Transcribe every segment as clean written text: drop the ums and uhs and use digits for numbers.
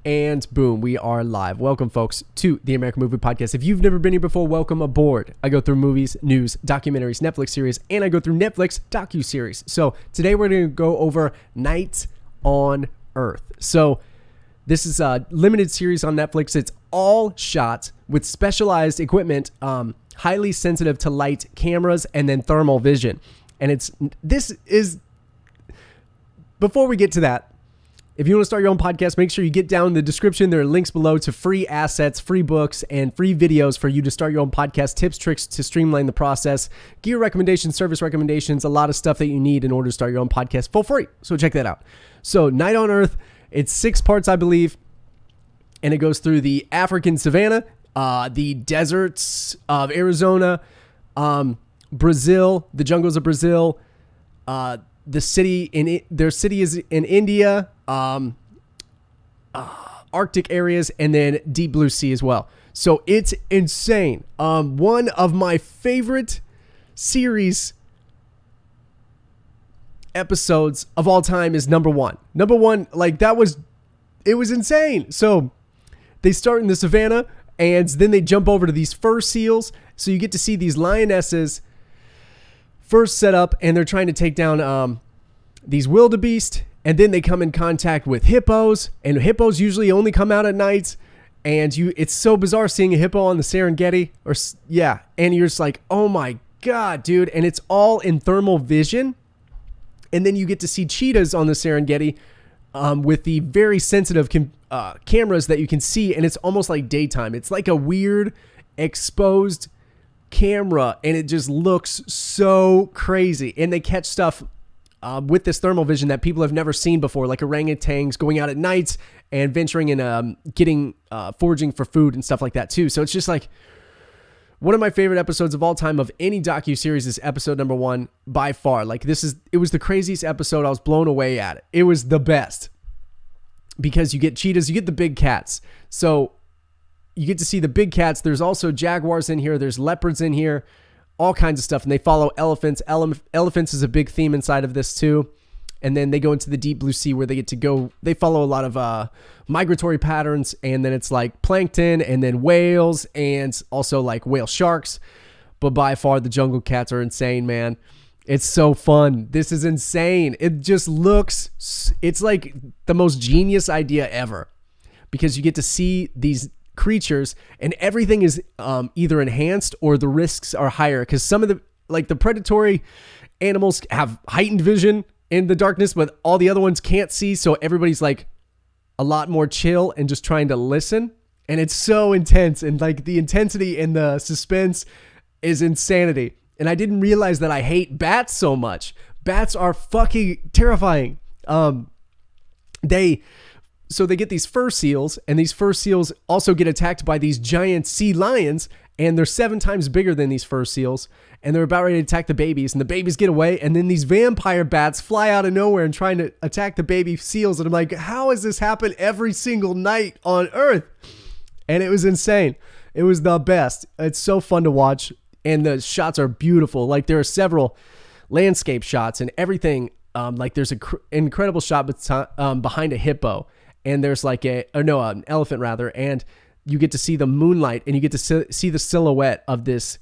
And boom, we are live. Welcome, folks, to the American Movie Podcast. If you've never been here before, welcome aboard. I go through movies, news, documentaries, Netflix series, and I go through Netflix docu-series. So today we're going to go over Night on Earth. So this is a limited series on Netflix. It's all shot with specialized equipment, highly sensitive to light cameras, and then thermal vision. And before we get to that, if you want to start your own podcast, make sure you get down in the description. There are links below to free assets, free books, and free videos for you to start your own podcast, tips, tricks to streamline the process, gear recommendations, service recommendations, a lot of stuff that you need in order to start your own podcast for free. So check that out. So Night on Earth, it's 6 parts, I believe, and it goes through the African savanna, the deserts of Arizona, Brazil, the jungles of Brazil, their city is in India, Arctic areas, and then deep blue sea as well. So it's insane. One of my favorite series episodes of all time is number one. It was insane. So they start in the savannah and then they jump over to these fur seals. So you get to see these lionesses first set up, and they're trying to take down these wildebeest, and then they come in contact with hippos, and hippos usually only come out at night, and it's so bizarre seeing a hippo on the Serengeti, and you're just like, oh my god, dude, and it's all in thermal vision. And then you get to see cheetahs on the Serengeti with the very sensitive cameras that you can see, and it's almost like daytime. It's like a weird exposed camera, and it just looks so crazy. And they catch stuff with this thermal vision that people have never seen before, like orangutans going out at night and venturing and getting foraging for food and stuff like that too. So it's just like one of my favorite episodes of all time of any docu-series is episode number 1 by far. It was the craziest episode. I was blown away at it. It was the best because you get cheetahs, you get the big cats. So you get to see the big cats. There's also jaguars in here. There's leopards in here, all kinds of stuff. And they follow elephants. Elephants is a big theme inside of this too. And then they go into the deep blue sea where they get to go. They follow a lot of migratory patterns. And then it's like plankton and then whales and also like whale sharks. But by far the jungle cats are insane, man. It's so fun. This is insane. It just it's like the most genius idea ever, because you get to see these creatures and everything is either enhanced or the risks are higher, because some of the predatory animals have heightened vision in the darkness, but all the other ones can't see, so everybody's like a lot more chill and just trying to listen. And it's so intense, and like the intensity and the suspense is insanity. And I didn't realize that I hate bats so much. Bats are fucking terrifying. So they get these fur seals, and these fur seals also get attacked by these giant sea lions, and they're 7 times bigger than these fur seals, and they're about ready to attack the babies, and the babies get away, and then these vampire bats fly out of nowhere and trying to attack the baby seals, and I'm like, how has this happened every single night on Earth? And it was insane. It was the best. It's so fun to watch, and the shots are beautiful. Like, there are several landscape shots and everything. Like, there's an incredible shot behind a hippo. And there's an elephant rather, and you get to see the moonlight, and you get to see the silhouette of this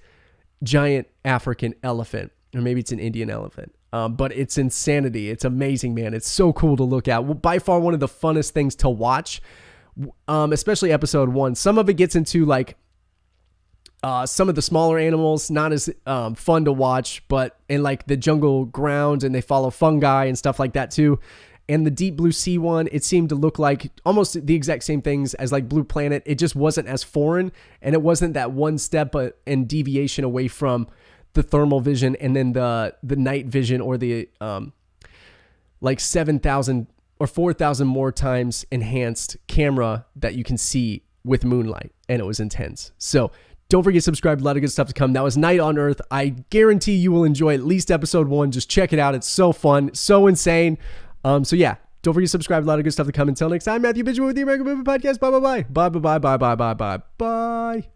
giant African elephant, or maybe it's an Indian elephant. But it's insanity. It's amazing, man. It's so cool to look at. By far one of the funnest things to watch, especially episode 1. Some of it gets into some of the smaller animals, not as fun to watch, but in like the jungle ground, and they follow fungi and stuff like that too. And the Deep Blue Sea one, it seemed to look like almost the exact same things as like Blue Planet. It just wasn't as foreign, and it wasn't that one step and deviation away from the thermal vision and then the night vision, or the 7,000 or 4,000 more times enhanced camera that you can see with moonlight. And it was intense. So don't forget to subscribe. A lot of good stuff to come. That was Night on Earth. I guarantee you will enjoy at least episode 1. Just check it out. It's so fun, so insane. So yeah, don't forget to subscribe. A lot of good stuff to come. Until next time, Matthew Benjamin with the American Movie Podcast. Bye, bye, bye. Bye, bye, bye, bye, bye, bye, bye, bye.